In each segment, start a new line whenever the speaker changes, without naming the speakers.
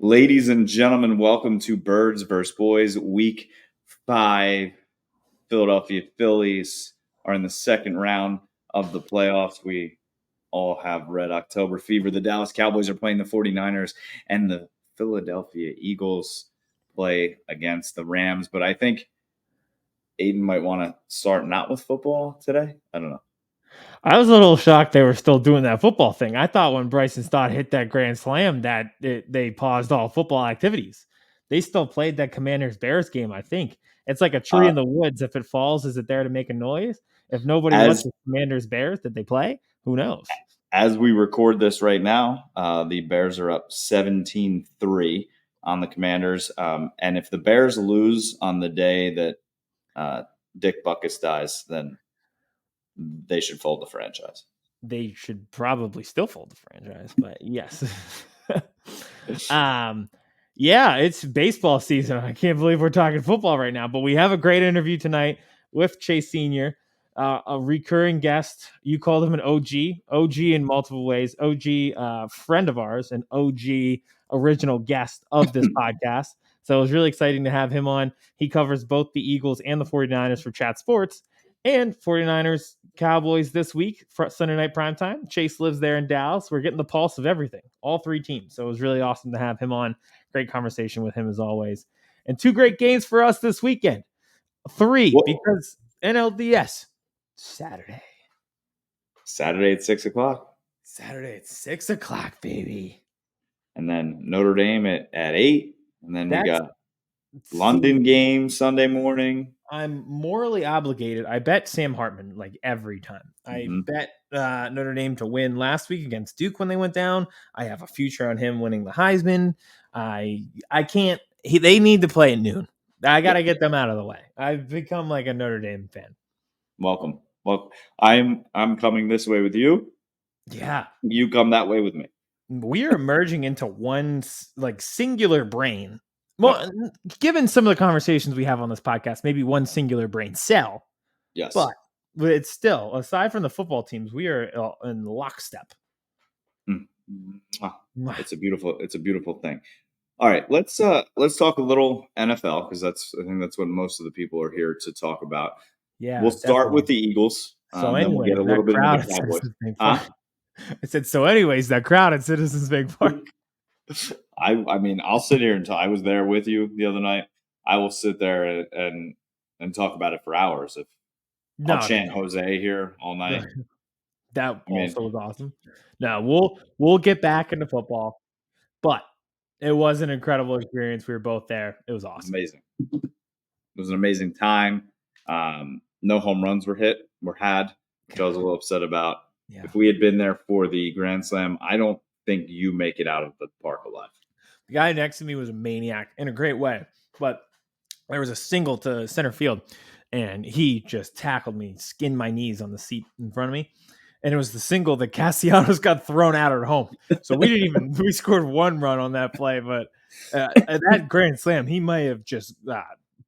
Ladies and gentlemen, welcome to Birds vs. Boys. Week 5. Philadelphia Phillies are in the second round of the playoffs. We all have Red October fever. The Dallas Cowboys are playing the 49ers, and the Philadelphia Eagles play against the Rams. But I think Aidan might want to start not with football today. I don't know.
I was a little shocked they were still doing that football thing. I thought when Bryson Stott hit that grand slam that they paused all football activities. They still played that Commanders-Bears game, I think. It's like a tree in the woods. If it falls, is it there to make a noise? If nobody watches Commanders-Bears, did they play? Who knows?
As we record this right now, the Bears are up 17-3 on the Commanders. And if the Bears lose on the day that Dick Butkus dies, then they should fold the franchise.
They should probably still fold the franchise, but yes. Yeah, it's baseball season. I can't believe we're talking football right now, but we have a great interview tonight with Chase Sr., a recurring guest. You called him an OG in multiple ways. OG friend of ours, an OG original guest of this podcast. So it was really exciting to have him on. He covers both the Eagles and the 49ers for Chat Sports. And 49ers Cowboys this week for Sunday night primetime. Chase lives there in Dallas. We're getting the pulse of everything, all three teams. So it was really awesome to have him on. Great conversation with him as always. And 2 great games for us this weekend. 3 because NLDS Saturday
at 6 o'clock.
Saturday at 6 o'clock, baby.
And then Notre Dame at 8. And then we got London game Sunday morning.
I'm morally obligated. I bet Sam Hartman like every time. I bet Notre Dame to win last week against Duke when they went down. I have a future on him winning the Heisman. I can't. They need to play at noon. I got to get them out of the way. I've become like a Notre Dame fan.
Welcome. Well, I'm coming this way with you.
Yeah.
You come that way with me.
We are merging into one like singular brain. Well, given some of the conversations we have on this podcast, maybe one singular brain cell.
Yes.
But it's still, aside from the football teams, we are in lockstep.
It's a beautiful thing. All right, let's talk a little NFL because I think that's what most of the people are here to talk about.
Yeah,
we'll start with the Eagles.
So anyway,
then we'll get a little bit into the Cowboys.
I said, so anyways, that crowd at Citizens Bank Park.
I mean, I'll sit here until I was there with you the other night. I will sit there and talk about it for hours. I'll chant Jose here all night.
That also was awesome. No, we'll get back into football, but it was an incredible experience. We were both there. It was awesome.
Amazing. It was an amazing time. No home runs were had, which I was a little upset about. Yeah. If we had been there for the Grand Slam, I don't think you make it out of the park alive.
The guy next to me was a maniac in a great way, but there was a single to center field, and he just tackled me, skinned my knees on the seat in front of me. And it was the single that Castellanos got thrown out at home. So we scored 1 run on that play, but at that Grand Slam, he might have just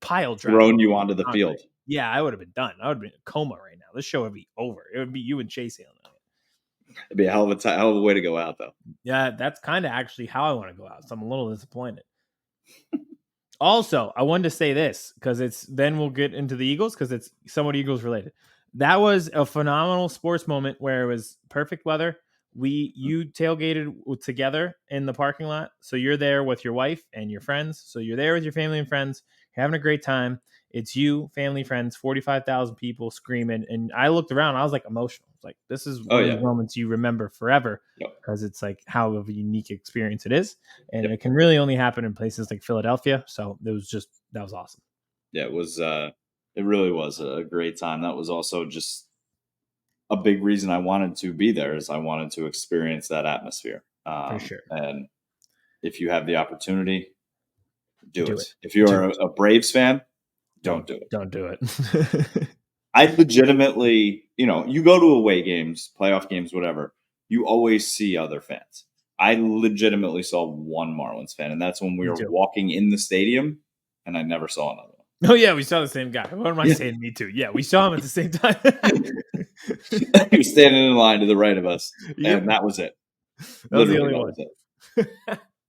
pile driven.
Thrown you onto the field.
Yeah, I would have been done. I would have been in a coma right now. This show would be over. It would be you and Chase on it.
It'd be a hell of a way to go out, though.
Yeah, that's kind of actually how I want to go out. So I'm a little disappointed. Also, I wanted to say this because then we'll get into the Eagles because it's somewhat Eagles related. That was a phenomenal sports moment where it was perfect weather. You tailgated together in the parking lot. So you're there with your wife and your friends. So you're there with your family and friends. You're having a great time. It's you, family, friends, 45,000 people screaming. And I looked around. I was like emotional. It's like, this is one of the moments you remember forever because it's like how of a unique experience it is. And it can really only happen in places like Philadelphia. So that was awesome.
Yeah, it was. It really was a great time. That was also just a big reason I wanted to be there is I wanted to experience that atmosphere.
For sure.
And if you have the opportunity, do it. If you're a Braves fan, don't do it.
Don't do it.
I legitimately, you go to away games, playoff games, whatever, you always see other fans. I legitimately saw one Marlins fan, and that's when we were walking in the stadium, and I never saw another one.
Oh, yeah, we saw the same guy. What am I saying? Me too. Yeah, we saw him at the same time.
He was standing in line to the right of us, and that was it.
That was the only one.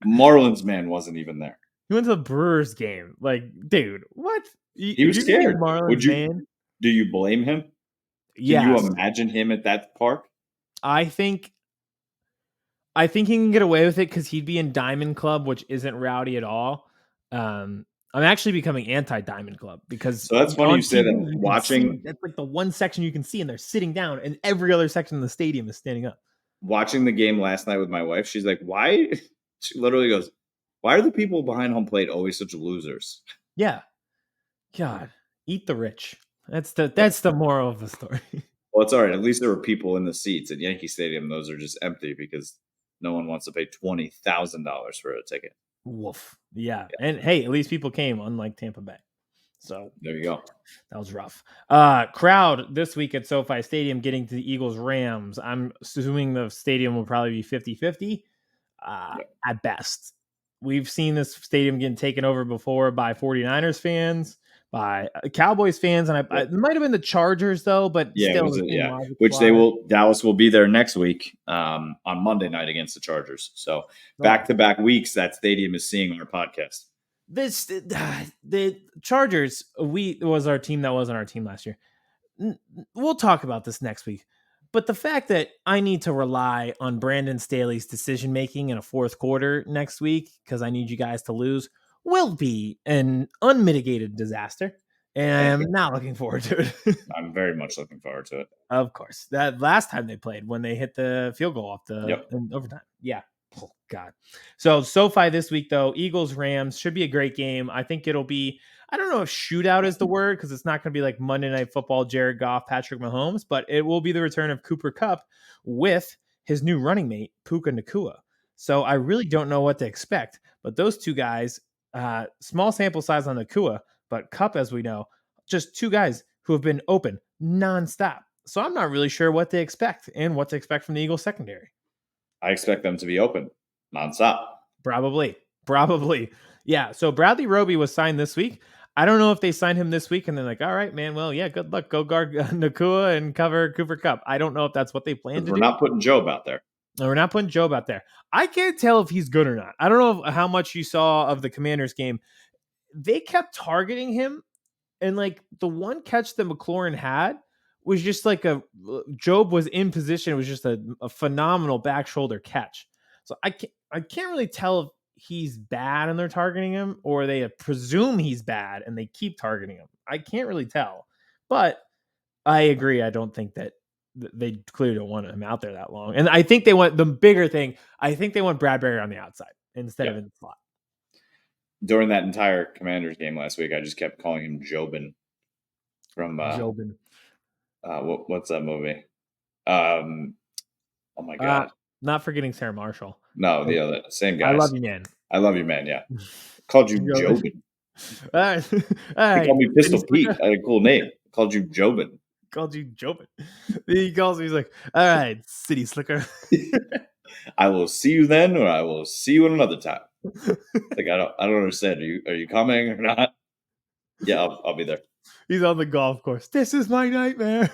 Marlins man wasn't even there.
He went to the Brewers game. Like, dude, what?
He
If
was
you're gonna be a
scared.
Marlins man,
Do you blame him? Can you
yes,
imagine him at that park?
I think he can get away with it because he'd be in Diamond Club, which isn't rowdy at all. I'm actually becoming anti-Diamond Club because
So that's funny
on
you say
TV
that.
you can see
Watching
that's like the one section you can see, and they're sitting down, and every other section in the stadium is standing up.
watching the game last night with my wife, she's like, "Why?" She literally goes, "Why are the people behind home plate always such losers?"
Yeah, God, eat the rich. That's the moral of the story.
Well, it's all right. At least there were people in the seats at Yankee Stadium. Those are just empty because no one wants to pay $20,000 for a ticket.
Woof. Yeah,
Yeah,
and hey, at least people came, unlike Tampa Bay. So
there you go.
that was rough. Crowd this week at SoFi Stadium getting to the Eagles Rams. I'm assuming the stadium will probably be 50-50
Yeah.
at best. We've seen this stadium getting taken over before by 49ers fans, by Cowboys fans, and
Yep.
it might have been the Chargers though, but
Yeah, it
still
was
the same
yeah.
logic
Which they
applies.
will. Dallas will be there next week on Monday night against the Chargers. So
Oh.
back to back weeks, that stadium is seeing our podcast.
This the Chargers was our team that wasn't our team last year. We'll talk about this next week. But the fact that I need to rely on Brandon Staley's decision making in a fourth quarter next week because I need you guys to lose will be an unmitigated disaster. And I'm not looking forward to it.
I'm very much looking forward to it.
Of course. That last time they played when they hit the field goal off the
Yep.
in overtime. Yeah. Oh God. So SoFi this week though, Eagles Rams should be a great game. I think it'll be. I don't know if shootout is the word because it's not going to be like Monday Night Football, Jared Goff, Patrick Mahomes, but it will be the return of Cooper Kupp with his new running mate Puka Nacua. So I really don't know what to expect. But those two guys, small sample size on Nacua, but Kupp, as we know, just two guys who have been open nonstop. So I'm not really sure what to expect and what to expect from the Eagles secondary.
I expect them to be open nonstop.
Probably. Yeah. So Bradley Roby was signed this week. I don't know if they signed him this week and they're like, all right, man, well, yeah, good luck. Go guard Nakua and cover Cooper Kupp. I don't know if that's what they plan
Because
to
we're
do.
not putting Job out there.
No, we're not putting Job out there. I can't tell if he's good or not. I don't know how much you saw of the Commanders game. They kept targeting him. And like the one catch that McLaurin had was just like Job was in position. It was just a phenomenal back shoulder catch. So I can't really tell if he's bad and they're targeting him or they presume he's bad and they keep targeting him. I can't really tell. But I agree. I don't think that they clearly don't want him out there that long. And I think they want the bigger thing. I think they want Bradbury on the outside instead of in the slot.
During that entire Commanders game last week, I just kept calling him Jobin from
Jobin.
What's that movie? Oh my god!
Not forgetting Sarah Marshall.
No, the other same guys.
I love you, man.
I love you, man. Yeah, called you Jobin.
All right.
He called me Pistol Pete. I had a cool name. Called you Jobin.
Called you Jobin. He calls me. He's like, all right, City Slicker.
I will see you then, or I will see you another time. Like I don't understand. Are you coming or not? Yeah, I'll be there.
He's on the golf course. This is my nightmare.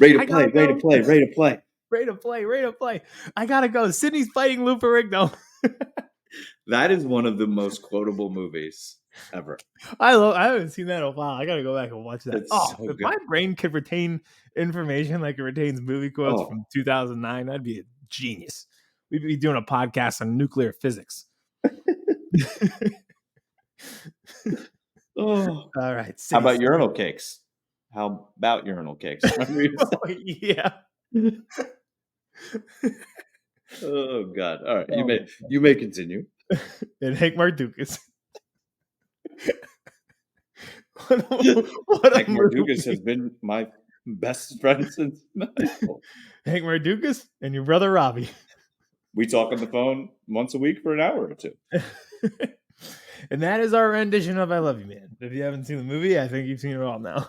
Ready to play. Ready to play. Ready to play.
Ready to play. Ready to play. I gotta go. Sydney's fighting Lou Ferrigno.
That is one of the most quotable movies ever.
I haven't seen that in a while. I gotta go back and watch that.
It's
so
so
if
good.
my brain could retain information like it retains movie quotes from 2009, I'd be a genius. We'd be doing a podcast on nuclear physics.
Oh,
all right.
How about urinal cakes? How about urinal cakes?
Yeah.
Oh God! All right, you may continue.
And Hank Mardukas.
Hank Mardukas has been my best friend since high school.
Hank Mardukas and your brother Robbie.
We talk on the phone once a week for an hour or two.
And that is our rendition of "I Love You, Man." If you haven't seen the movie, I think you've seen it all now.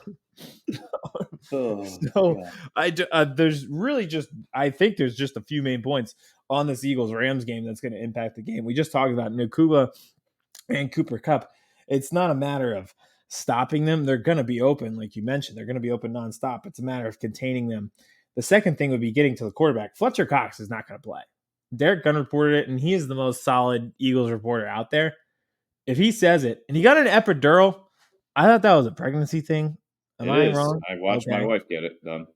There's really I think there's just a few main points on this Eagles-Rams game that's going to impact the game. We just talked about Nacua and Cooper Kupp. It's not a matter of stopping them. They're going to be open, like you mentioned. They're going to be open nonstop. It's a matter of containing them. The second thing would be getting to the quarterback. Fletcher Cox is not going to play. Derek Gunn reported it, and he is the most solid Eagles reporter out there. If he says it, and he got an epidural, I thought that was a pregnancy thing. Am
It
I
is.
wrong?
I watched my
Okay.
wife get it done.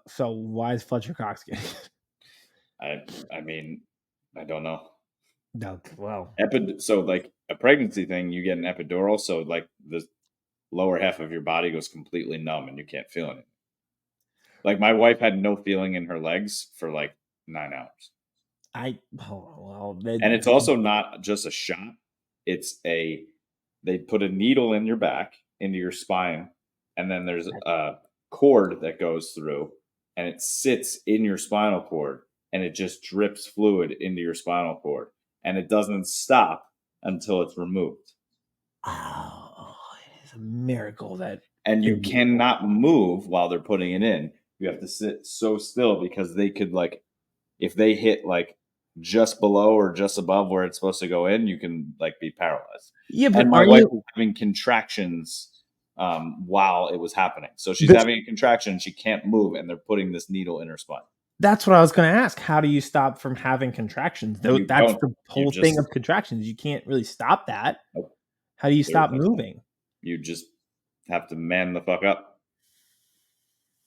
So why is Fletcher Cox getting it?
I mean, I don't know.
No, well,
So like a pregnancy thing, you get an epidural, so like the lower half of your body goes completely numb and you can't feel anything. Like my wife had no feeling in her legs for like 9 hours. And it's also not just a shot. They put a needle in your back, into your spine, and then there's a cord that goes through and it sits in your spinal cord and it just drips fluid into your spinal cord and it doesn't stop until it's removed.
Oh, it is a miracle that.
And you cannot move while they're putting it in. You have to sit so still because they could like if they hit like just below or just above where it's supposed to go in, you can like be paralyzed.
Yeah, but
And my
are
wife
you?
was having contractions while it was happening. So she's having a contraction, she can't move, and they're putting this needle in her spine.
That's what I was going to ask. How do you stop from having contractions?
You
That's
don't.
the
You
whole thing
just
of contractions. You can't really stop that.
nope,
How do you
there's
stop
no stop.
moving?
You just have to man the fuck up.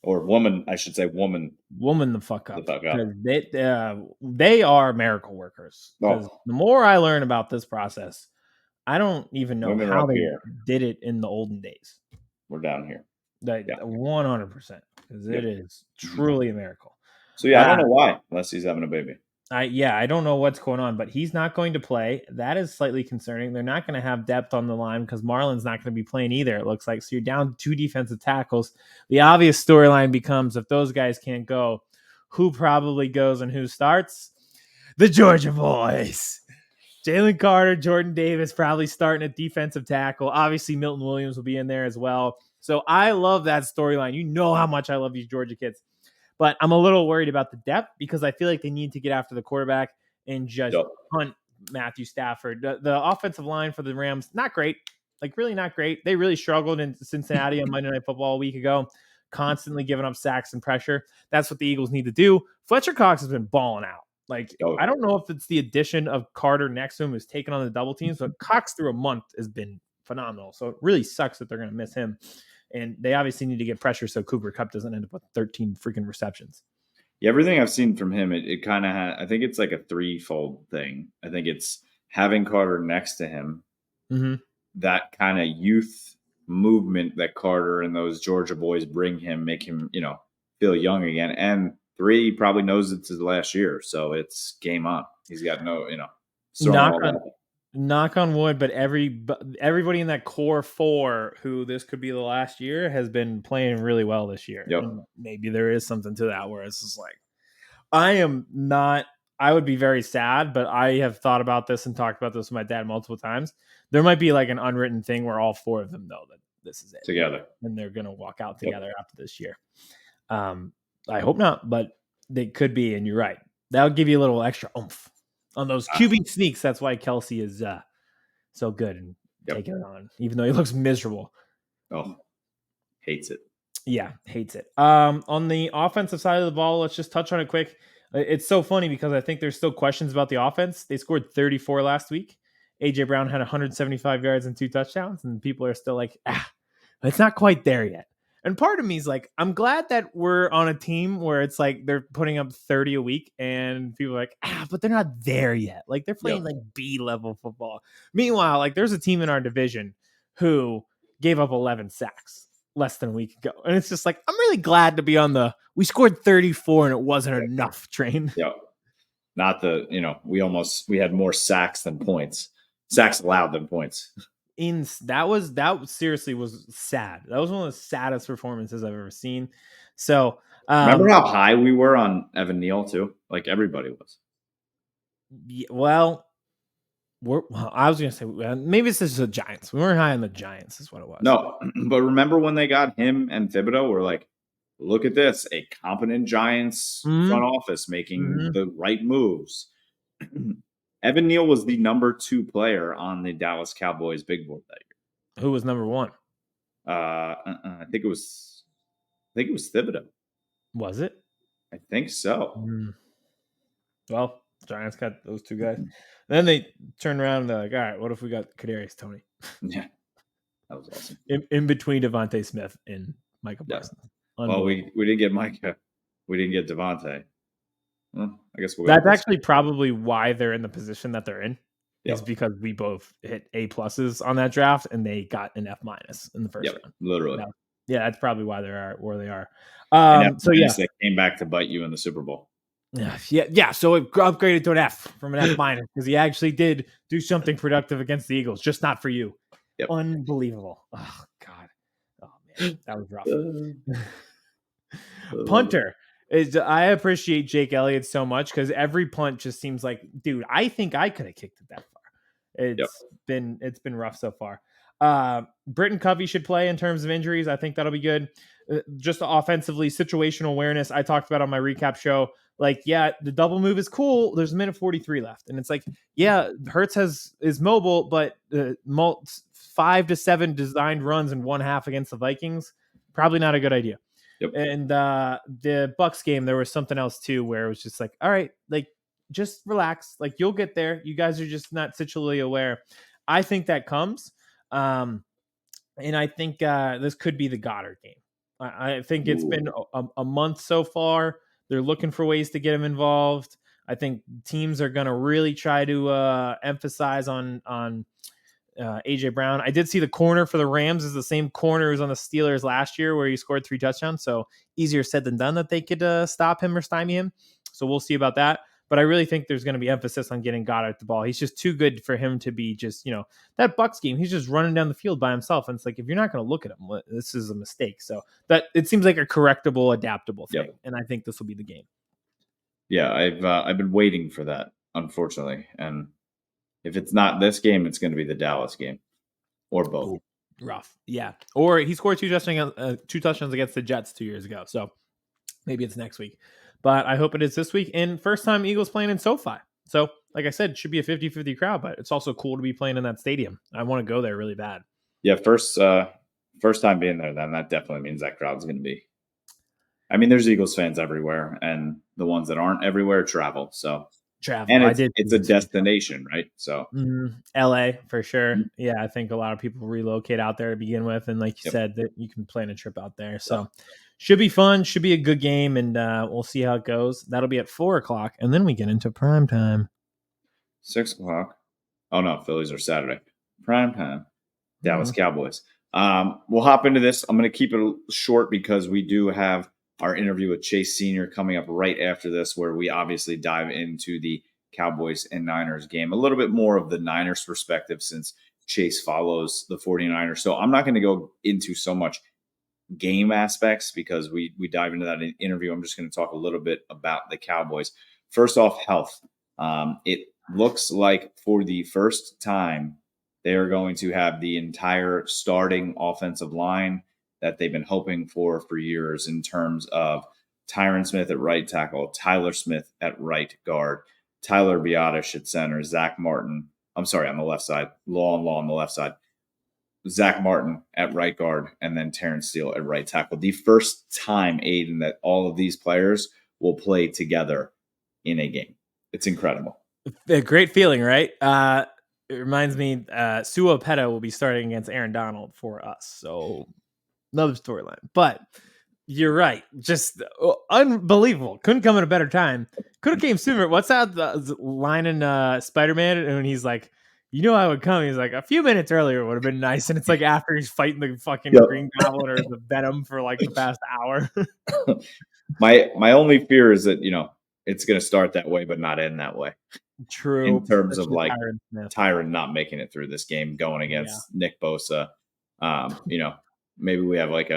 Or woman, I should say woman
Woman the fuck
the
up,
fuck up.
because they are miracle workers. Because
Oh,
the more I learn about this process, I don't even know
women are
how
up
they
here.
did it in the olden days.
We're down here.
Like
Yeah.
100%, because
Yep.
it is truly a miracle.
So yeah, I don't know why, unless he's having a baby.
I don't know what's going on, but he's not going to play. That is slightly concerning. They're not going to have depth on the line because Marlon's not going to be playing either, it looks like. So you're down 2 defensive tackles. The obvious storyline becomes if those guys can't go, who probably goes and who starts? The Georgia boys. Jalen Carter, Jordan Davis probably starting at defensive tackle. Obviously, Milton Williams will be in there as well. So I love that storyline. You know how much I love these Georgia kids. But I'm a little worried about the depth because I feel like they need to get after the quarterback and just hunt Matthew Stafford. The offensive line for the Rams, not great. Like, really not great. They really struggled in Cincinnati on Monday Night Football a week ago, constantly giving up sacks and pressure. That's what the Eagles need to do. Fletcher Cox has been balling out. Like, I don't know if it's the addition of Carter next to him who's taken on the double teams, but Cox through a month has been phenomenal. So it really sucks that they're going to miss him. And they obviously need to get pressure so Cooper Kupp doesn't end up with 13 freaking receptions.
Yeah, everything I've seen from him, it kind of I think it's like a threefold thing. I think it's having Carter next to him, that kind of youth movement that Carter and those Georgia boys bring him, make him, feel young again. And 3, he probably knows it's his last year, so it's game on. He's got no,
knock on wood, but everybody in that core 4 who this could be the last year has been playing really well this year.
Yep.
And maybe there is something to that where it's just like, I would be very sad, but I have thought about this and talked about this with my dad multiple times. There might be like an unwritten thing where all 4 of them know that this is it
together,
and they're going to walk out together after this year. I hope not, but they could be. And you're right. That'll give you a little extra oomph on those QB sneaks. That's why Kelsey is so good and taking it on, even though he looks miserable.
Oh, hates it.
Yeah, hates it. On the offensive side of the ball, let's just touch on it quick. It's so funny because I think there's still questions about the offense. They scored 34 last week. AJ Brown had 175 yards and 2 touchdowns, and people are still like, it's not quite there yet. And part of me is like, I'm glad that we're on a team where it's like they're putting up 30 a week and people are like, but they're not there yet. Like, they're playing like B-level football. Meanwhile, like, there's a team in our division who gave up 11 sacks less than a week ago. And it's just like, I'm really glad to be on we scored 34 and it wasn't enough train.
Yeah. Not we had more sacks than points. Sacks allowed than points.
That seriously was sad. That was one of the saddest performances I've ever seen. So
remember how high we were on Evan Neal too? Like everybody was.
Well, I was gonna say maybe it's just the Giants. We weren't high on the Giants, is what it was.
No, but remember when they got him and Thibodeau? We're like, look at this, a competent Giants front office making the right moves. Evan Neal was the number 2 player on the Dallas Cowboys big board that year.
Who was number 1?
I think it was Thibodeau.
Was it?
I think so.
Well, Giants got those two guys. Then they turn around and they're like, all right, what if we got Kadarius Toney
Yeah, that was awesome.
in between Devontae Smith and Michael
Yeah.
Parsons?
Well, we didn't get Micah. We didn't get Devontae. Well, I guess we'll go.
That's actually probably why they're in the position that they're in. Is
Yep.
because we both hit A pluses on that draft and they got an F minus in the first round.
Literally.
Yeah, that's probably why they are where they are.
So yeah, they came back to bite you in the Super Bowl.
Yeah. So it upgraded to an F from an F minus because he actually did do something productive against the Eagles, just not for you.
Yep.
Unbelievable. Oh God. Oh man, that was rough. Punter is. I appreciate Jake Elliott so much because every punt just seems like, dude, I think I could have kicked it that far. It's been rough so far. Britton Covey should play in terms of injuries. I think that'll be good. Just offensively, situational awareness. I talked about on my recap show. Like, yeah, the double move is cool. There's a minute 43 left, and it's like, yeah, Hurts is mobile, but 5 to 7 designed runs in one half against the Vikings, probably not a good idea.
Yep.
And the Bucks game, there was something else too, where it was just like, all right, like just relax, like you'll get there. You guys are just not situationally aware. I think that comes, and I think this could be the Goddard game. I think it's been a month so far. They're looking for ways to get him involved. I think teams are going to really try to emphasize on AJ Brown. I did see the corner for the Rams is the same corner as on the Steelers last year where he scored 3 touchdowns. So easier said than done that they could stop him or stymie him. So we'll see about that. But I really think there's going to be emphasis on getting Goddard the ball. He's just too good for him to be just, that Bucks game. He's just running down the field by himself. And it's like, if you're not going to look at him, this is a mistake. So that it seems like a correctable, adaptable thing. Yep. And I think this will be the game.
Yeah, I've been waiting for that, unfortunately. And if it's not this game, it's going to be the Dallas game or both.
Ooh, rough. Yeah. Or he scored 2 touchdowns against the Jets 2 years ago. So maybe it's next week. But I hope it is this week. And first time Eagles playing in SoFi. So, like I said, it should be a 50-50 crowd, but it's also cool to be playing in that stadium. I want to go there really bad.
Yeah, first time being there, then that definitely means that crowd's going to be. I mean, there's Eagles fans everywhere, and the ones that aren't everywhere travel. So and it's a destination, right? So
LA for sure. Mm-hmm. Yeah, I think a lot of people relocate out there to begin with, and like you said, that you can plan a trip out there. So should be fun. Should be a good game, and we'll see how it goes. That'll be at 4:00, and then we get into prime time.
6:00. Oh no, Phillies are Saturday. Prime time. Dallas Cowboys. We'll hop into this. I'm going to keep it short because we do have our interview with Chase Sr. coming up right after this, where we obviously dive into the Cowboys and Niners game. A little bit more of the Niners perspective since Chase follows the 49ers. So I'm not going to go into so much game aspects because we dive into that in interview. I'm just going to talk a little bit about the Cowboys. First off, health. It looks like for the first time, they are going to have the entire starting offensive line that they've been hoping for years in terms of Tyron Smith at right tackle, Tyler Smith at right guard, Tyler Biadasz at center, Zach Martin. I'm sorry, on the left side, Law on the left side, Zach Martin at right guard, and then Terrence Steele at right tackle. The first time, Aidan, that all of these players will play together in a game. It's incredible.
A great feeling, right? It reminds me, Sua Peta will be starting against Aaron Donald for us. So another storyline. But you're right. Just unbelievable. Couldn't come at a better time. Could have came sooner. What's that line in Spider-Man? And when he's like, I would come. He's like, a few minutes earlier would have been nice. And it's like after he's fighting the fucking Green Goblin or the Venom for like the past hour.
My only fear is that, it's going to start that way, but not end that way.
True.
In terms of like Tyron not making it through this game, going against Nick Bosa. Maybe we have like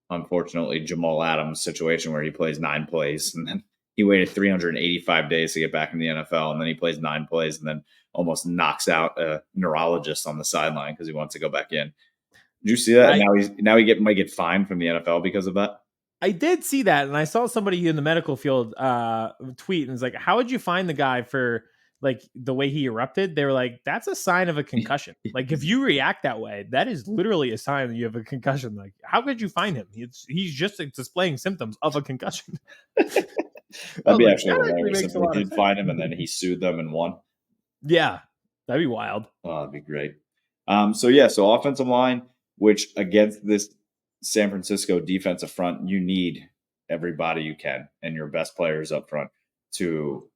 unfortunately, Jamal Adams situation where he plays 9 plays and then he waited 385 days to get back in the NFL. And then he plays 9 plays and then almost knocks out a neurologist on the sideline because he wants to go back in. Did you see that? Now he might get fined from the NFL because of that.
I did see that, and I saw somebody in the medical field tweet, and it's like, "How would you find the guy for like the way he erupted?" They were like, "That's a sign of a concussion. Like if you react that way, that is literally a sign that you have a concussion. Like how could you find him? He's just displaying symptoms of a concussion." I
That'd
was
be
like,
actually
that actually
hilarious if
makes a
they
lot of
did
sense.
find him and then he sued them and won.
Yeah, that'd be wild.
Oh, that'd be great. So offensive line, which against this San Francisco defensive front, you need everybody you can and your best players up front to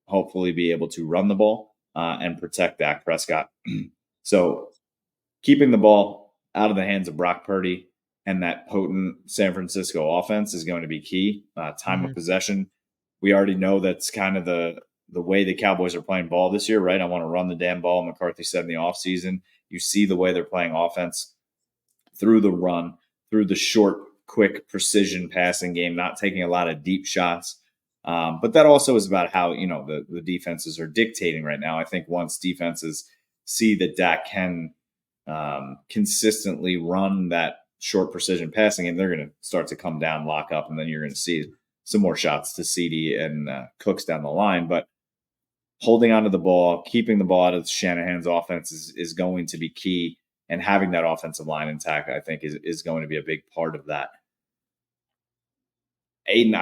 hopefully be able to run the ball and protect Dak Prescott. So keeping the ball out of the hands of Brock Purdy and that potent San Francisco offense is going to be key. Time of
Mhm.
possession, we already know that's kind of the way the Cowboys are playing ball this year, right? I want to run the damn ball. McCarthy said in the offseason. You see the way they're playing offense through the run, through the short, quick, precision passing game, not taking a lot of deep shots. But that also is about how the defenses are dictating right now. I think once defenses see that Dak can consistently run that short precision passing game, they're going to start to come down, lock up, and then you're going to see some more shots to CD and Cooks down the line. But holding onto the ball, keeping the ball out of Shanahan's offense is going to be key. And having that offensive line intact, I think, is going to be a big part of that. Aidan,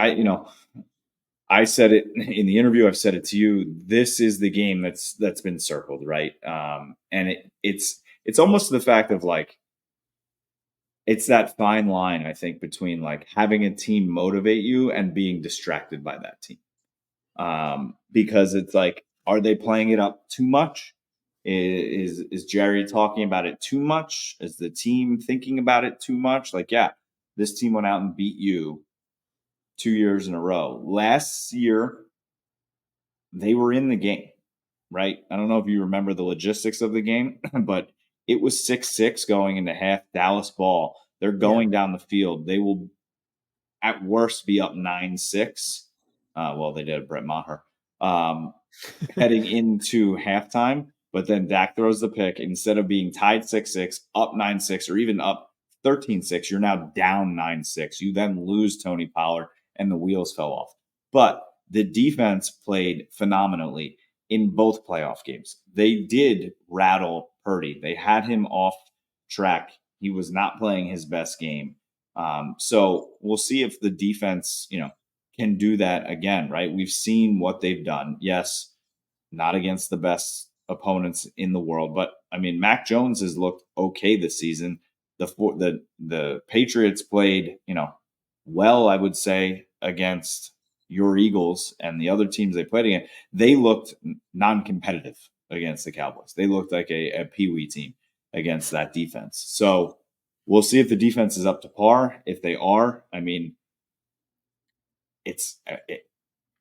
I said it in the interview. I've said it to you. This is the game that's been circled, right? And it's almost the fact of like it's that fine line, I think, between like having a team motivate you and being distracted by that team. Because it's like, are they playing it up too much? Is Jerry talking about it too much? Is the team thinking about it too much? Like, yeah, this team went out and beat you 2 years in a row. Last year, they were in the game, right? I don't know if you remember the logistics of the game, but it was 6-6 going into half. Dallas ball. They're
Yeah.
going down the field. They will at worst be up 9-6. Well, they did Brett Maher. Heading into halftime, but then Dak throws the pick. Instead of being tied 6-6, up 9-6, or even up 13-6, you're now down 9-6. You then lose Tony Pollard, and the wheels fell off. But the defense played phenomenally in both playoff games. They did rattle Purdy. They had him off track. He was not playing his best game. So we'll see if the defense, can do that again, right? We've seen what they've done. Yes, not against the best opponents in the world, but I mean, Mac Jones has looked okay this season. The Patriots played, well, I would say, against your Eagles and the other teams they played against. They looked non-competitive against the Cowboys. They looked like a peewee team against that defense. So we'll see if the defense is up to par. If they are, I mean,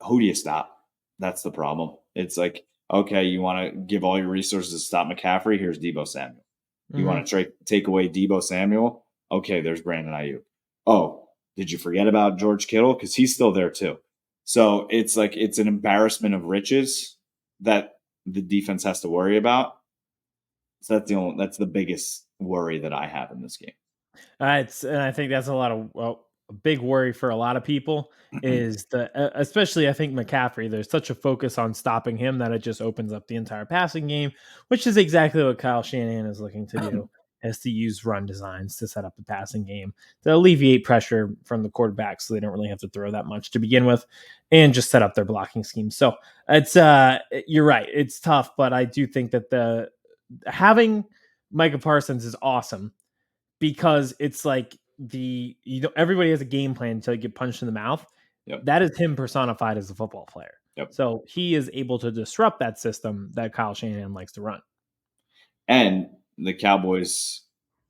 who do you stop? That's the problem. It's like, okay, you want to give all your resources to stop McCaffrey? Here's Debo Samuel. You
Mhm.
want to take away Debo Samuel? Okay, there's Brandon Ayuk. Oh, did you forget about George Kittle? Because he's still there too. So it's like it's an embarrassment of riches that the defense has to worry about. So that's the biggest worry that I have in this game.
And I think that's a lot of a big worry for a lot of people is especially I think McCaffrey. There's such a focus on stopping him that it just opens up the entire passing game, which is exactly what Kyle Shanahan is looking to do. Is to use run designs to set up the passing game to alleviate pressure from the quarterback, so they don't really have to throw that much to begin with, and just set up their blocking scheme. So it's you're right, it's tough, but I do think that the having Micah Parsons is awesome because it's like everybody has a game plan until you get punched in the mouth.
Yep.
That is him personified as a football player.
Yep.
So he is able to disrupt that system that Kyle Shanahan likes to run.
And the Cowboys,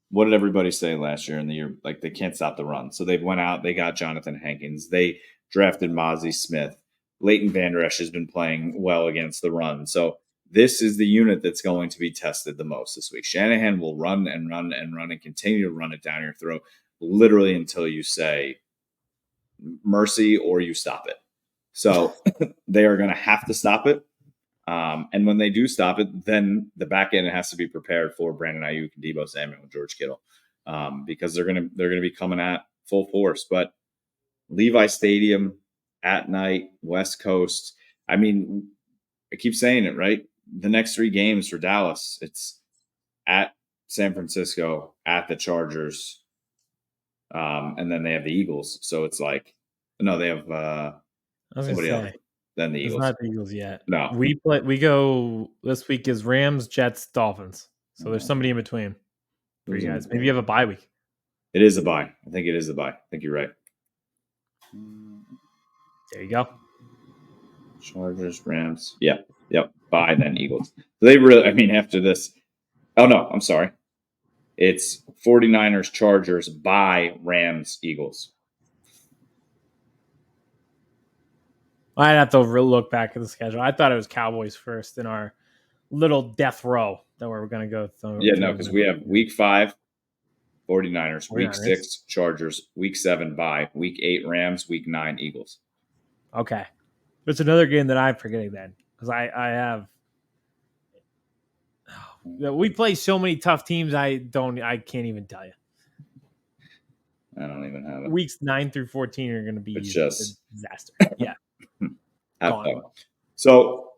what did everybody say last year in the year? Like they can't stop the run. So they went out, they got Jonathan Hankins, they drafted Mozzie Smith. Leighton Vander Esch has been playing well against the run. So this is the unit that's going to be tested the most this week. Shanahan will run and run and run and continue to run it down your throat literally until you say mercy or you stop it. So they are going to have to stop it. And when they do stop it, then the back end has to be prepared for Brandon Ayuk and Debo Samuel and George Kittle because they're gonna be coming at full force. But Levi Stadium at night, West Coast. I mean, I keep saying it, right? The next 3 games for Dallas, it's at San Francisco, at the Chargers, and then they have the Eagles. So it's like, no, they have
I was
Somebody
gonna
else
say
than the
it's
Eagles.
not the Eagles yet.
No.
We go this week is Rams, Jets, Dolphins. So there's somebody in between for you guys. Maybe you have a bye week.
It is a bye. I think it is a bye. I think you're right.
There you go.
Chargers, Rams. Yeah. Yep. Bye, then Eagles. They really, I mean, after this. Oh, no. I'm sorry. It's 49ers, Chargers, bye, Rams, Eagles.
I'd have to look back at the schedule. I thought it was Cowboys first in our little death row that we're going to go through.
Yeah, no, because we have week 5, 49ers, week
49ers.
6, Chargers, week 7, bye, week 8, Rams, week 9, Eagles.
Okay. It's another game that I'm forgetting then because I have. We play so many tough teams. I can't even tell you.
I don't even have it.
Weeks 9 through 14 are going to be
It's just
a disaster. Yeah.
have fun. So,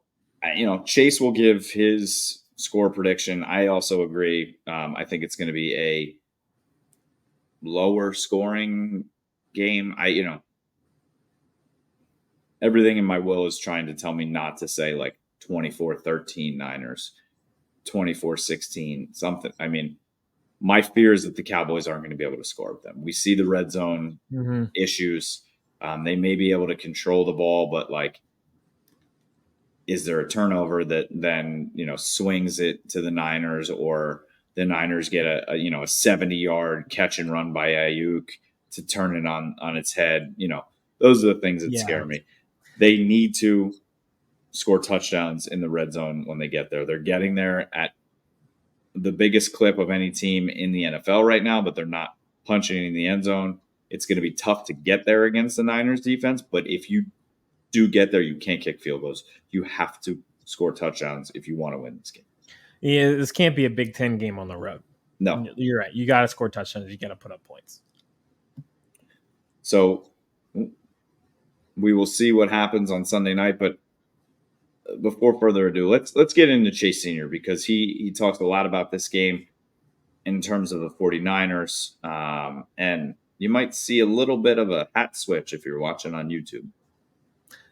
Chase will give his score prediction. I also agree. I think it's going to be a lower scoring game. Everything in my will is trying to tell me not to say like 24-13 Niners, 24-16, something. I mean, my fear is that the Cowboys aren't going to be able to score with them. We see the red zone issues. They may be able to control the ball, but like, is there a turnover that then, swings it to the Niners, or the Niners get a 70-yard catch and run by Ayuk to turn it on its head? Those are the things that scare me. They need to score touchdowns in the red zone when they get there. They're getting there at the biggest clip of any team in the NFL right now, but they're not punching in the end zone. It's going to be tough to get there against the Niners defense, but if you do get there, you can't kick field goals. You have to score touchdowns if you want to win this game.
Yeah, this can't be a Big Ten game on the road.
No.
You're right. You got to score touchdowns. You got to put up points.
So we will see what happens on Sunday night, but before further ado, let's get into Chase Sr. because he talks a lot about this game in terms of the 49ers, and you might see a little bit of a hat switch if you're watching on YouTube.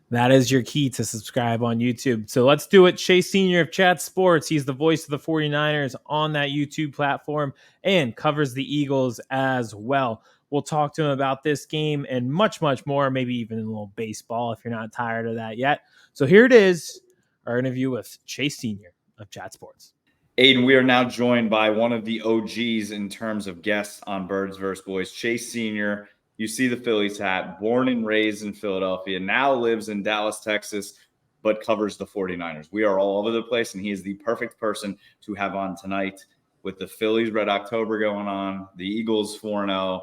That is your key to subscribe on YouTube. So let's do it. Chase Sr. of Chat Sports. He's the voice of the 49ers on that YouTube platform and covers the Eagles as well. We'll talk to him about this game and much, much more, maybe even a little baseball if you're not tired of that yet. So here it is, our interview with Chase Sr. of Chat Sports.
Aidan, we are now joined by one of the OGs in terms of guests on Birds vs. Boys, Chase Sr. You see the Phillies hat, born and raised in Philadelphia, now lives in Dallas, Texas, but covers the 49ers. We are all over the place, and he is the perfect person to have on tonight with the Phillies Red October going on, the Eagles 4-0,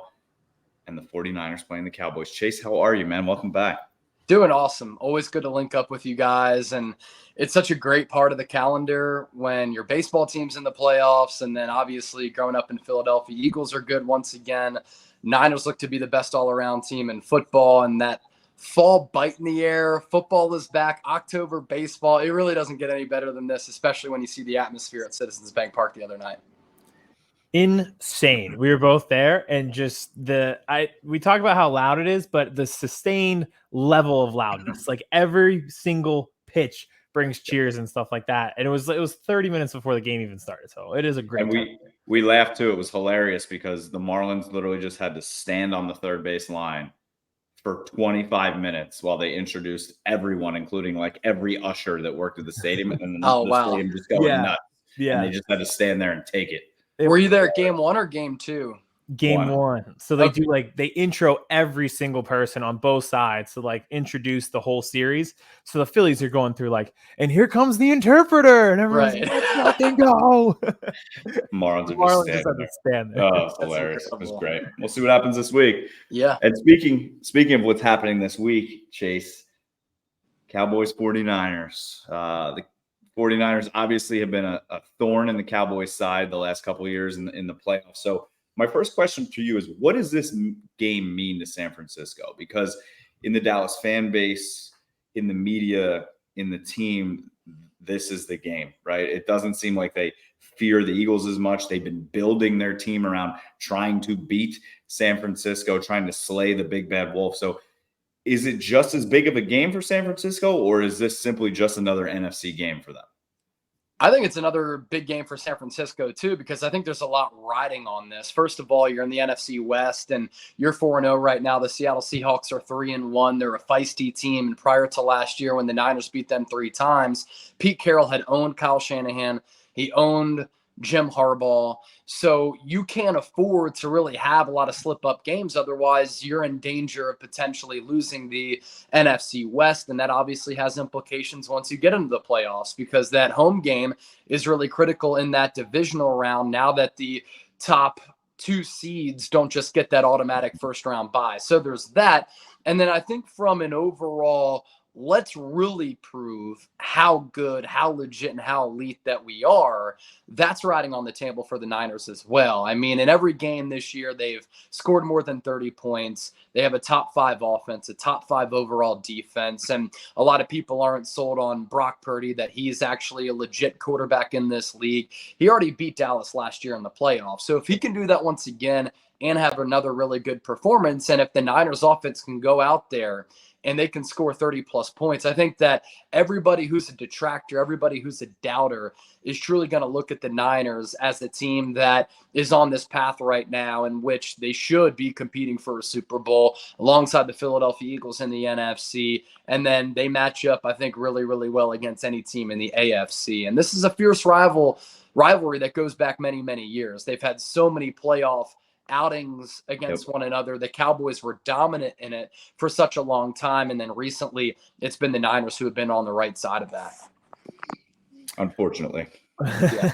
and the 49ers playing the Cowboys. Chase, how are you, man? Welcome back.
Doing awesome. Always good to link up with you guys. And it's such a great part of the calendar when your baseball team's in the playoffs. And then obviously growing up in Philadelphia, Eagles are good once again. Niners look to be the best all-around team in football. And that fall bite in the air, football is back, October baseball. It really doesn't get any better than this, especially when you see the atmosphere at Citizens Bank Park the other night.
Insane. We were both there, and just we talk about how loud it is, but the sustained level of loudness, like every single pitch brings cheers and stuff like that. And it was 30 minutes before the game even started. So it is a great
time. We laughed too. It was hilarious because the Marlins literally just had to stand on the third base line for 25 minutes while they introduced everyone, including like every usher that worked at the stadium, and then the stadium just going nuts. Yeah. And they just had to stand there and take it.
Were you there game 1 or game 2?
Game one. So they do they intro every single person on both sides to like introduce the whole series. So the Phillies are going through like, and here comes the interpreter, and everyone's like, fucking go.
Marlins just had to stand there. Oh, hilarious. It was great. We'll see what happens this week.
Yeah.
And speaking of what's happening this week, Chase, Cowboys 49ers. The 49ers obviously have been a thorn in the Cowboys side the last couple of years in the playoffs. So my first question for you is, what does this game mean to San Francisco? Because in the Dallas fan base, in the media, in the team, this is the game, right? It doesn't seem like they fear the Eagles as much. They've been building their team around trying to beat San Francisco, trying to slay the big bad wolf. So is it just as big of a game for San Francisco, or is this simply just another NFC game for them?
I think it's another big game for San Francisco, too, because I think there's a lot riding on this. First of all, you're in the NFC West, and you're 4-0 right now. The Seattle Seahawks are 3-1. They're a feisty team. And prior to last year, when the Niners beat them 3 times, Pete Carroll had owned Kyle Shanahan. He owned Jim Harbaugh. So you can't afford to really have a lot of slip-up games. Otherwise, you're in danger of potentially losing the NFC West, and that obviously has implications once you get into the playoffs, because that home game is really critical in that divisional round now that the top 2 seeds don't just get that automatic first-round bye. So there's that. And then I think from an overall, let's really prove how good, how legit, and how elite that we are, that's riding on the table for the Niners as well. I mean, in every game this year, they've scored more than 30 points. They have a top 5 offense, a top 5 overall defense. And a lot of people aren't sold on Brock Purdy, that he's actually a legit quarterback in this league. He already beat Dallas last year in the playoffs. So if he can do that once again and have another really good performance, and if the Niners offense can go out there and they can score 30-plus points, I think that everybody who's a detractor, everybody who's a doubter, is truly going to look at the Niners as the team that is on this path right now, in which they should be competing for a Super Bowl alongside the Philadelphia Eagles in the NFC. And then they match up, I think, really, really well against any team in the AFC. And this is a fierce rivalry that goes back many, many years. They've had so many playoff outings against one another. The Cowboys were dominant in it for such a long time, and then recently it's been the Niners who have been on the right side of that.
Unfortunately.
Yeah.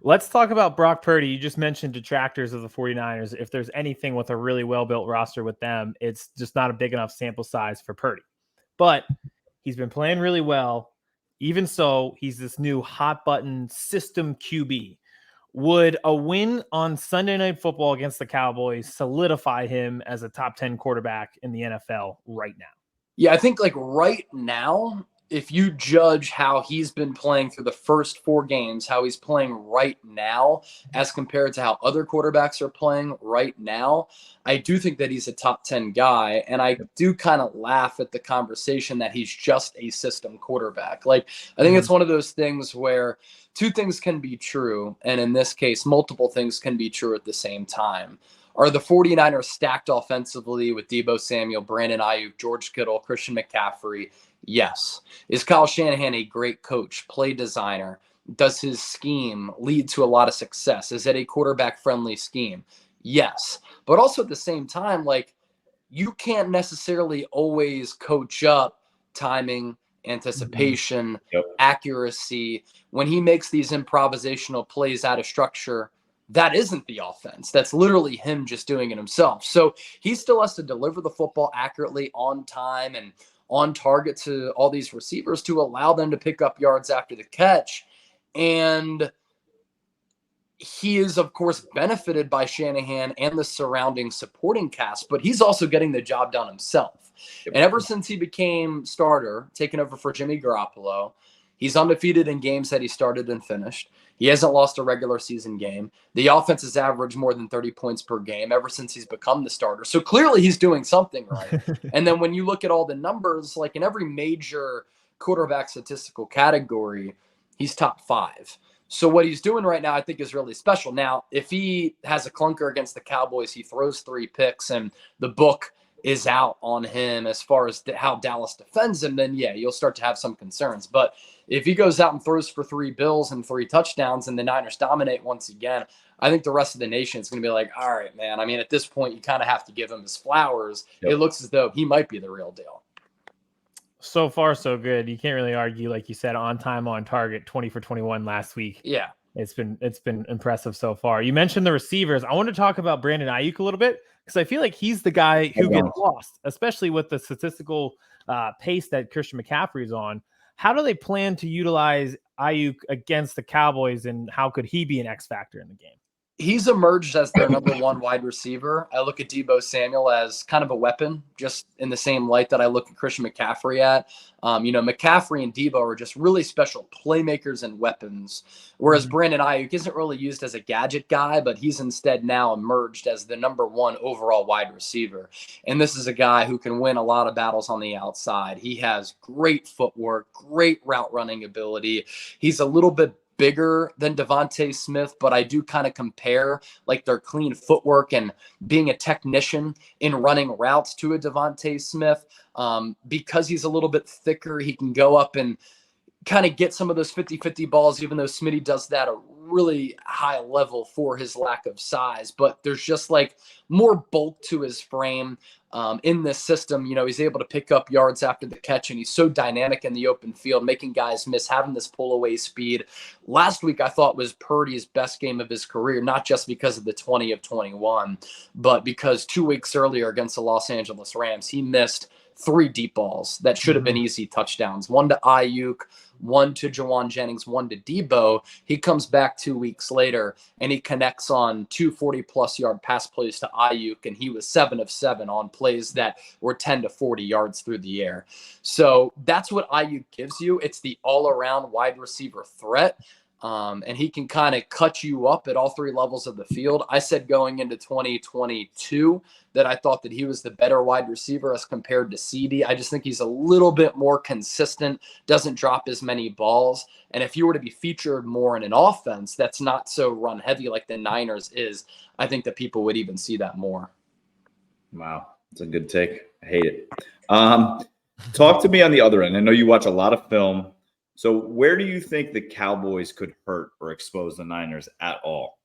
Let's talk about Brock Purdy. You just mentioned detractors of the 49ers. If there's anything with a really well-built roster with them, it's just not a big enough sample size for Purdy. But he's been playing really well. Even so, he's this new hot button system QB. Would a win on Sunday Night Football against the Cowboys solidify him as a top 10 quarterback in the NFL right now?
Yeah, I think like right now, if you judge how he's been playing through the first 4 games, how he's playing right now as compared to how other quarterbacks are playing right now, I do think that he's a top 10 guy. And I do kind of laugh at the conversation that he's just a system quarterback. Like, I think it's one of those things where 2 things can be true. And in this case, multiple things can be true at the same time. Are the 49ers stacked offensively with Deebo Samuel, Brandon Ayuk, George Kittle, Christian McCaffrey? Yes. Is Kyle Shanahan a great coach, play designer? Does his scheme lead to a lot of success? Is it a quarterback-friendly scheme? Yes. But also at the same time, like, you can't necessarily always coach up timing, anticipation, accuracy. When he makes these improvisational plays out of structure, that isn't the offense. That's literally him just doing it himself. So he still has to deliver the football accurately, on time, and on target to all these receivers to allow them to pick up yards after the catch. And he is, of course, benefited by Shanahan and the surrounding supporting cast, but he's also getting the job done himself. And ever since he became starter, taking over for Jimmy Garoppolo, he's undefeated in games that he started and finished. He hasn't lost a regular season game. The offense has averaged more than 30 points per game ever since he's become the starter. So clearly he's doing something right. And then when you look at all the numbers, like in every major quarterback statistical category, he's top 5. So what he's doing right now, I think, is really special. Now, if he has a clunker against the Cowboys, he throws 3 picks, and the book is out on him as far as how Dallas defends him, then yeah, you'll start to have some concerns. But if he goes out and throws for 3 bills and 3 touchdowns and the Niners dominate once again, I think the rest of the nation is going to be like, all right, man. I mean, at this point, you kind of have to give him his flowers. It looks as though he might be the real deal.
So far, so good. You can't really argue, like you said, on time, on target, 20 for 21 last week.
Yeah.
It's been impressive so far. You mentioned the receivers. I want to talk about Brandon Ayuk a little bit, because I feel like he's the guy who gets lost, especially with the statistical pace that Christian McCaffrey is on. How do they plan to utilize Ayuk against the Cowboys, and how could he be an X factor in the game?
He's emerged as their number one wide receiver. I look at Deebo Samuel as kind of a weapon, just in the same light that I look at Christian McCaffrey at. McCaffrey and Deebo are just really special playmakers and weapons, whereas Brandon Ayuk isn't really used as a gadget guy, but he's instead now emerged as the number one overall wide receiver. And this is a guy who can win a lot of battles on the outside. He has great footwork, great route running ability. He's a little bit bigger than Devontae Smith, but I do kind of compare like their clean footwork and being a technician in running routes to a Devontae Smith. Because he's a little bit thicker, he can go up and kind of get some of those 50-50 balls, even though Smitty does that at a really high level for his lack of size. But there's just like more bulk to his frame. In this system, he's able to pick up yards after the catch, and he's so dynamic in the open field, making guys miss, having this pull away speed. Last week, I thought was Purdy's best game of his career, not just because of the 20 of 21, but because 2 weeks earlier against the Los Angeles Rams, he missed 3 deep balls that should have been easy touchdowns. 1 to Ayuk, 1 to Jawan Jennings, 1 to Deebo. He comes back 2 weeks later and he connects on 2 40-plus yard pass plays to Ayuk, and he was 7 of 7 on plays that were 10 to 40 yards through the air. So that's what Ayuk gives you. It's the all-around wide receiver threat. And he can kind of cut you up at all 3 levels of the field. I said going into 2022 that I thought that he was the better wide receiver as compared to CD. I just think he's a little bit more consistent, doesn't drop as many balls. And if you were to be featured more in an offense that's not so run heavy like the Niners is, I think that people would even see that more.
Wow. That's a good take. I hate it. Talk to me on the other end. I know you watch a lot of film. So where do you think the Cowboys could hurt or expose the Niners at all?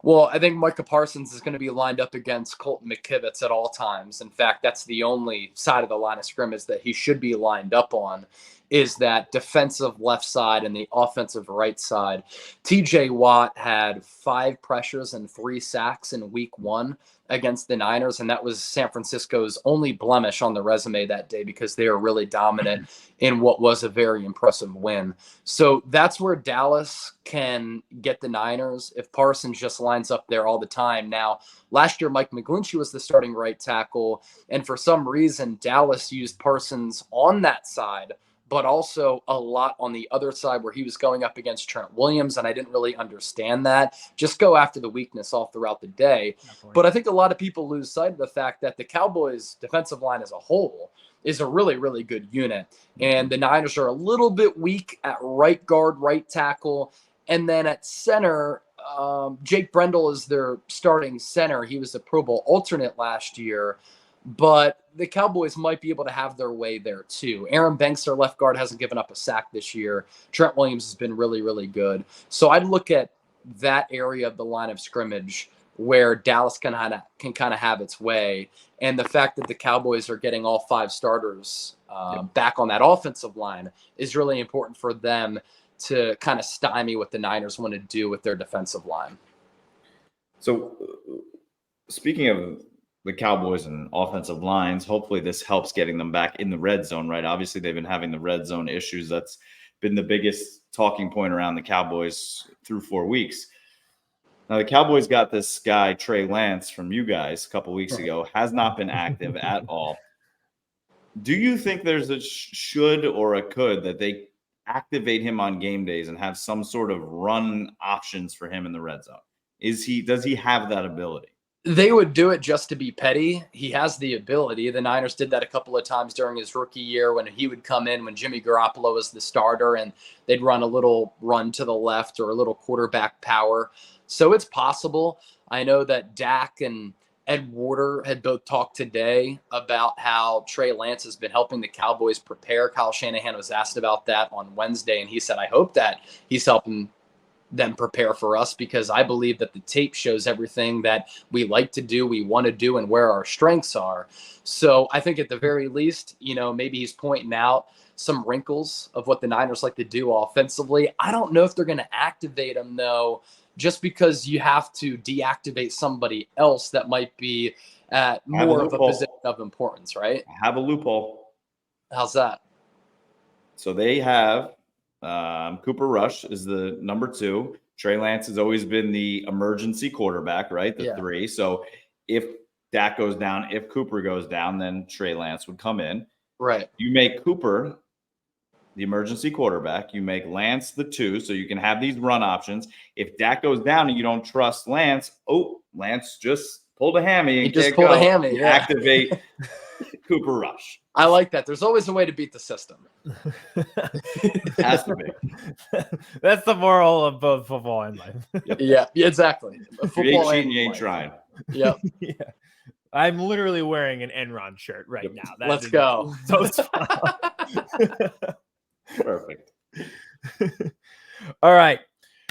Well, I think Micah Parsons is going to be lined up against Colton McKivitz at all times. In fact, that's the only side of the line of scrimmage that he should be lined up on, is that defensive left side and the offensive right side. TJ Watt had 5 pressures and 3 sacks in week 1 against the Niners, and that was San Francisco's only blemish on the resume that day because they were really dominant in what was a very impressive win. So that's where Dallas can get the Niners if Parsons just lines up there all the time. Now, last year, Mike McGlinchey was the starting right tackle, and for some reason, Dallas used Parsons on that side, but also a lot on the other side where he was going up against Trent Williams, and I didn't really understand that. Just go after the weakness all throughout the day. But I think a lot of people lose sight of the fact that the Cowboys' defensive line as a whole is a really, really good unit. And the Niners are a little bit weak at right guard, right tackle, and then at center, Jake Brendel is their starting center. He was a Pro Bowl alternate last year. But the Cowboys might be able to have their way there too. Aaron Banks, their left guard, hasn't given up a sack this year. Trent Williams has been really, really good. So I'd look at that area of the line of scrimmage where Dallas can kind of have its way. And the fact that the Cowboys are getting all 5 starters back on that offensive line is really important for them to kind of stymie what the Niners want to do with their defensive line.
So speaking of the Cowboys and offensive lines, hopefully this helps getting them back in the red zone, right? Obviously, they've been having the red zone issues. That's been the biggest talking point around the Cowboys through 4 weeks. Now, the Cowboys got this guy, Trey Lance, from you guys a couple weeks ago, has not been active at all. Do you think there's a should or a could that they activate him on game days and have some sort of run options for him in the red zone? Does he have that ability?
They would do it just to be petty. He has the ability. The Niners did that a couple of times during his rookie year when he would come in when Jimmy Garoppolo was the starter, and they'd run a little run to the left or a little quarterback power. So it's possible. I know that Dak and Ed Warder had both talked today about how Trey Lance has been helping the Cowboys prepare. Kyle Shanahan was asked about that on Wednesday, and he said, I hope that he's helping them prepare for us, because I believe that the tape shows everything that we like to do, we want to do, and where our strengths are. So I think at the very least, maybe he's pointing out some wrinkles of what the Niners like to do offensively. I don't know if they're going to activate him, though, just because you have to deactivate somebody else that might be at more of a position of importance, right?
I have a loophole.
How's that?
So they have Cooper Rush is the number 2. Trey Lance has always been the emergency quarterback, right? The 3. So if Dak goes down, if Cooper goes down, then Trey Lance would come in.
Right.
You make Cooper the emergency quarterback. You make Lance the 2, so you can have these run options. If Dak goes down and you don't trust Lance, Lance just pulled a hammy.
He just pulled a hammy. Yeah.
Activate Cooper Rush.
I like that. There's always a way to beat the system.
Has to be.
That's the moral of both football and life.
Yeah, exactly.
Football and you ain't trying.
Yep.
Yeah. I'm literally wearing an Enron shirt right now.
Let's go.
So
Perfect.
All right.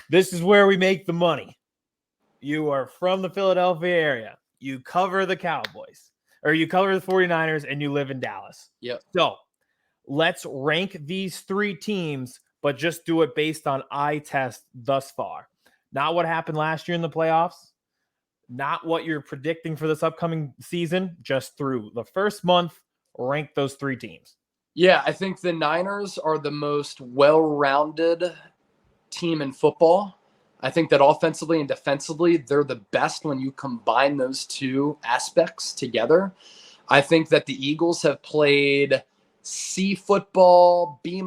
This is where we make the money. You are from the Philadelphia area. You cover the Cowboys, or you cover the 49ers, and you live in Dallas.
Yep.
So let's rank these 3 teams, but just do it based on eye test thus far. Not what happened last year in the playoffs, not what you're predicting for this upcoming season, just through the first month, rank those 3 teams.
Yeah, I think the Niners are the most well-rounded team in football. I think that offensively and defensively, they're the best when you combine those 2 aspects together. I think that the Eagles have played C football, B-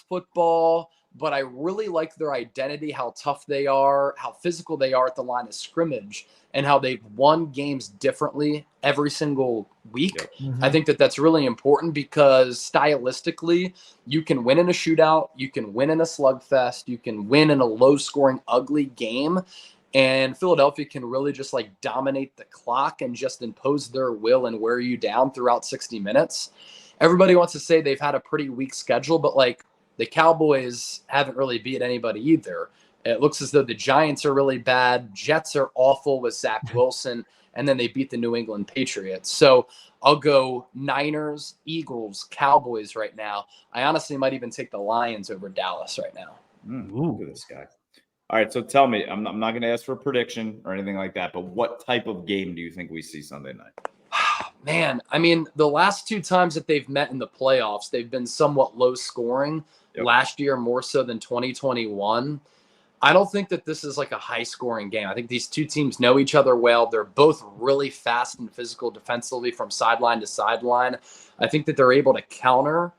football, but I really like their identity, how tough they are, how physical they are at the line of scrimmage, and how they've won games differently every single week.
Mm-hmm.
I think that that's really important because stylistically, you can win in a shootout, you can win in a slugfest, you can win in a low-scoring, ugly game, and Philadelphia can really just like dominate the clock and just impose their will and wear you down throughout 60 minutes. Everybody wants to say they've had a pretty weak schedule, but like the Cowboys haven't really beat anybody either. It looks as though the Giants are really bad. Jets are awful with Zach Wilson, and then they beat the New England Patriots. So I'll go Niners, Eagles, Cowboys right now. I honestly might even take the Lions over Dallas right now.
Look at this guy. All right, so tell me, I'm not going to ask for a prediction or anything like that, but what type of game do you think we see Sunday night?
Man, I mean, the last 2 times that they've met in the playoffs, they've been somewhat low scoring.
Yep.
Last year, more so than 2021. I don't think that this is like a high scoring game. I think these 2 teams know each other well. They're both really fast and physical defensively from sideline to sideline. I think that they're able to counter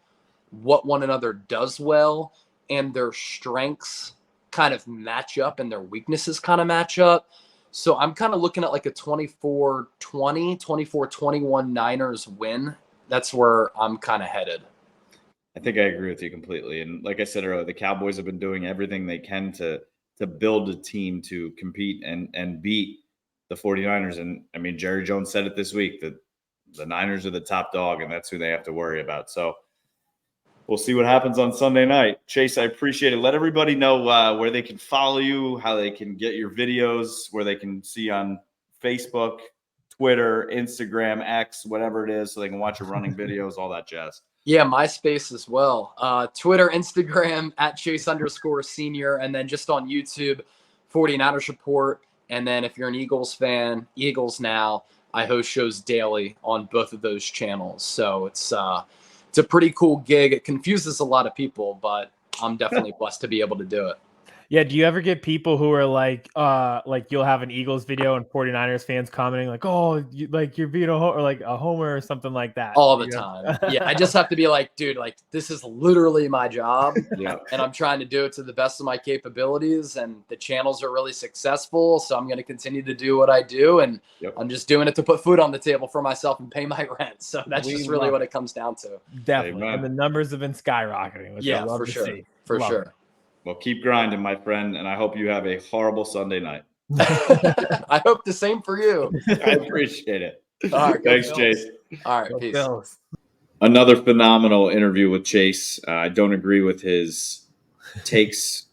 what one another does well, and their strengths kind of match up and their weaknesses kind of match up. So I'm kind of looking at like a 24-20, 24-21 Niners win. That's where I'm kind of headed.
I think I agree with you completely. And like I said earlier, the Cowboys have been doing everything they can to build a team to compete and beat the 49ers. And I mean, Jerry Jones said it this week that the Niners are the top dog, and that's who they have to worry about. So we'll see what happens on Sunday night. Chase, I appreciate it. Let everybody know where they can follow you, how they can get your videos, where they can see on Facebook, Twitter, Instagram, X, whatever it is, so they can watch your running videos, all that jazz.
Yeah, MySpace as well. Twitter, Instagram, at Chase_senior, and then just on YouTube, 49ers Report. And then if you're an Eagles fan, Eagles Now, I host shows daily on both of those channels. So it's a pretty cool gig. It confuses a lot of people, but I'm definitely blessed to be able to do it.
Yeah, do you ever get people who are like you'll have an Eagles video and 49ers fans commenting like, "Oh, you're being a homer or something like that."
All the time. Yeah, I just have to be like, dude, like this is literally my job.
Yeah.
And I'm trying to do it to the best of my capabilities, and the channels are really successful, so I'm going to continue to do what I do, and I'm just doing it to put food on the table for myself and pay my rent. So that's just really what it comes down to.
Definitely.
Amen.
And the numbers have been skyrocketing, which I love
for
to
sure.
see.
For
Love
sure.
it.
Well, keep grinding, my friend, and I hope you have a horrible Sunday night.
I hope the same for you.
I appreciate it.
All right,
Thanks,
Bills.
Chase.
All right,
Go
peace.
Bills.
Another phenomenal interview with Chase. I don't agree with his takes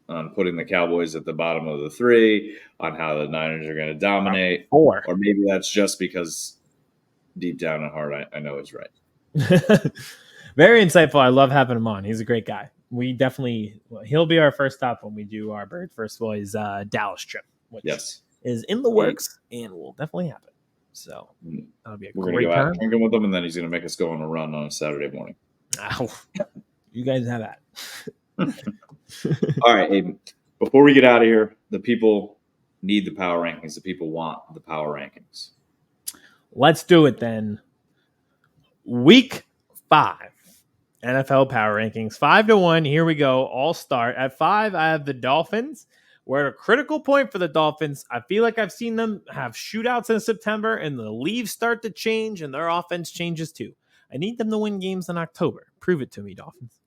on putting the Cowboys at the bottom of the 3, on how the Niners are going to dominate.
4.
Or maybe that's just because deep down in heart, I know he's right.
Very insightful. I love having him on. He's a great guy. We definitely, he'll be our first stop when we do our Bird First Boys Dallas trip, which is in the works and will definitely happen. So that'll be
We're
great
going to go
time.
out drinking with him, and then he's going to make us go on a run on a Saturday morning.
Oh, you guys have that.
All right, Aidan. Before we get out of here, the people need the power rankings. The people want the power rankings.
Let's do it then. Week 5. NFL power rankings 5-1. Here we go. All start at 5. I have the Dolphins. We're at a critical point for the Dolphins. I feel like I've seen them have shootouts in September and the leaves start to change and their offense changes too. I need them to win games in October. Prove it to me, Dolphins.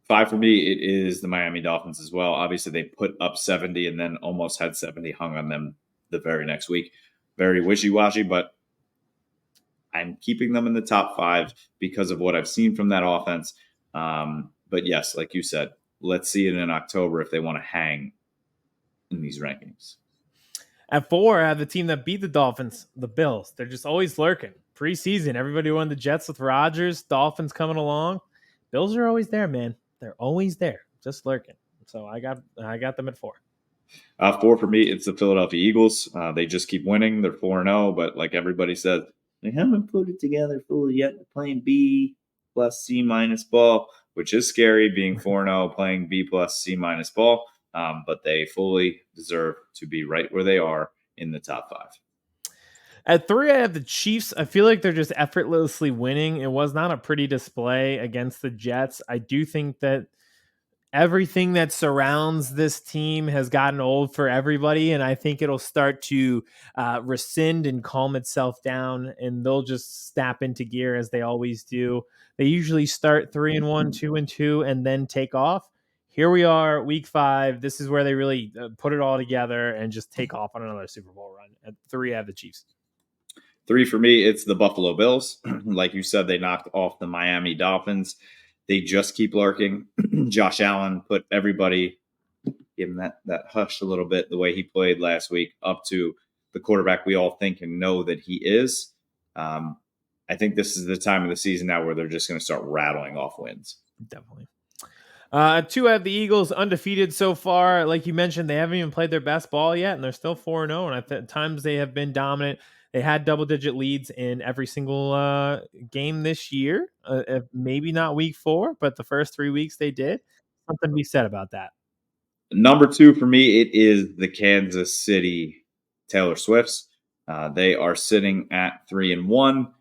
5 for me, it is the Miami Dolphins as well. Obviously, they put up 70 and then almost had 70 hung on them the very next week. Very wishy-washy, but I'm keeping them in the top 5 because of what I've seen from that offense. But yes, like you said, let's see it in October if they want to hang in these rankings.
At 4, I have the team that beat the Dolphins, the Bills. They're just always lurking. Preseason, everybody won the Jets with Rodgers. Dolphins coming along. Bills are always there, man. They're always there, just lurking. So I got them at 4.
4 for me, it's the Philadelphia Eagles. They just keep winning. They're 4-0, but like everybody said, they haven't put it together fully yet. They're playing B plus C minus ball, which is scary being 4-0, playing B plus C minus ball. But they fully deserve to be right where they are in the top 5.
At 3, I have the Chiefs. I feel like they're just effortlessly winning. It was not a pretty display against the Jets. I do think that everything that surrounds this team has gotten old for everybody, and I think it'll start to rescind and calm itself down, and they'll just snap into gear as they always do. They usually start 3-1, 2-2, and then take off. Here we are, week 5. This is where they really put it all together and just take off on another Super Bowl run. At 3, I have the Chiefs.
3 for me, it's the Buffalo Bills. Like you said, they knocked off the Miami Dolphins. They just keep lurking. Josh Allen put everybody, give him that hush a little bit, the way he played last week, up to the quarterback we all think and know that he is. I think this is the time of the season now where they're just going to start rattling off wins.
Definitely. 2, I have the Eagles, undefeated so far. Like you mentioned, they haven't even played their best ball yet, and they're still 4-0. And at times they have been dominant. They had double-digit leads in every single game this year. Maybe not week 4, but the first 3 weeks they did. Something to be said about that.
Number 2 for me, it is the Kansas City Taylor Swifts. They are sitting at 3-1.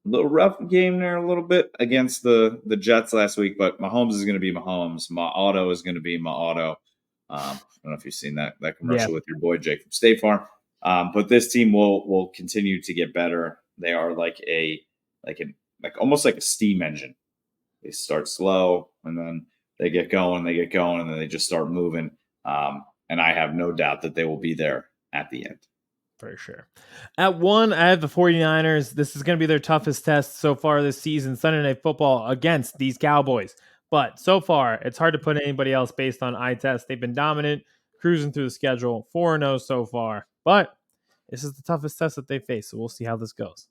A little rough game there a little bit against the Jets last week, but Mahomes is going to be Mahomes. My auto is going to be my auto. I don't know if you've seen that commercial with your boy Jake from State Farm. But this team will continue to get better. They are like almost like a steam engine. They start slow and then they get going, and then they just start moving. And I have no doubt that they will be there at the end.
For sure. At 1, I have the 49ers. This is going to be their toughest test so far this season, Sunday Night Football against these Cowboys. But so far, it's hard to put anybody else based on eye test. They've been dominant, cruising through the schedule, 4-0 so far. But this is the toughest test that they face, so we'll see how this goes.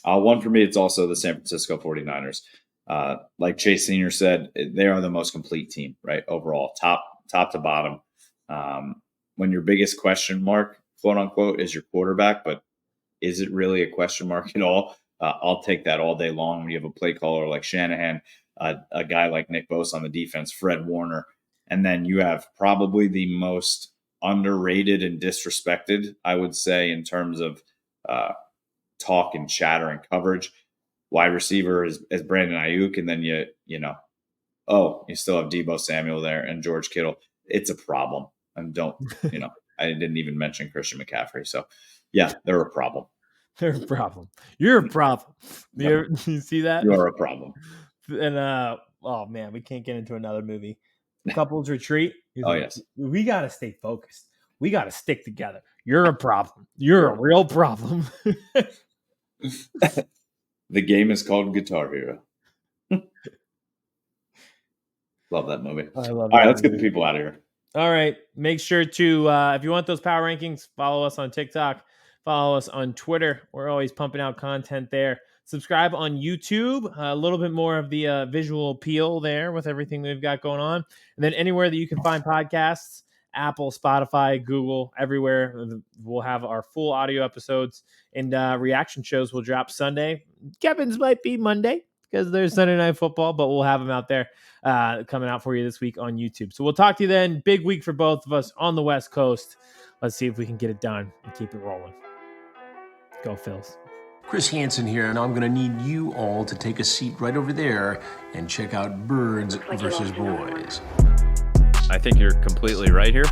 1 for me, it's also the San Francisco 49ers. Like Chase Sr. said, they are the most complete team, right? Overall, top to bottom. When your biggest question mark, quote unquote, is your quarterback, but is it really a question mark at all? I'll take that all day long. When you have a play caller like Shanahan, a guy like Nick Bosa on the defense, Fred Warner, and then you have probably the most underrated and disrespected, I would say, in terms of talk and chatter and coverage. Wide receiver is Brandon Ayuk, and then you still have Deebo Samuel there and George Kittle. It's a problem. And I didn't even mention Christian McCaffrey. So, yeah, they're a problem.
They're a problem. You're a problem. You see that?
You are a problem.
And oh man, we can't get into another movie. Couples Retreat.
Yes.
We got to stay focused. We got to stick together. You're a problem. You're a real problem.
The game is called Guitar Hero. Love that movie.
I love that.
All right, let's get the people out of here.
All right. Make sure to, if you want those power rankings, follow us on TikTok. Follow us on Twitter. We're always pumping out content there. Subscribe on YouTube. A little bit more of the visual appeal there with everything we've got going on. And then anywhere that you can find podcasts, Apple, Spotify, Google, everywhere. We'll have our full audio episodes, and reaction shows will drop Sunday. Kevin's might be Monday. because there's Sunday Night Football, but we'll have them out there coming out for you this week on YouTube. So we'll talk to you then. Big week for both of us on the West Coast. Let's see if we can get it done and keep it rolling. Go Phils.
Chris Hansen here, and I'm going to need you all to take a seat right over there and check out Birds versus Boys.
I think you're completely right here,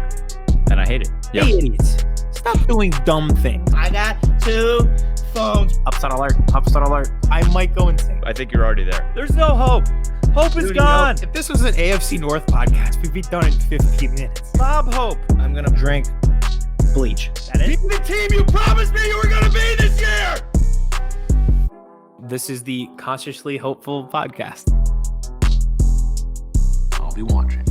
and I hate it.
Yep. Hey, idiots. Stop doing dumb things. I got 2 phones.
Upset alert. Upset alert.
I might go insane.
I think you're already there.
There's no hope. Hope is gone. If this was an AFC North podcast, we'd be done in 15 minutes.
Bob Hope.
I'm going to drink bleach.
That is the team you promised me you were going to be this year.
This is the Consciously Hopeful podcast.
I'll be watching.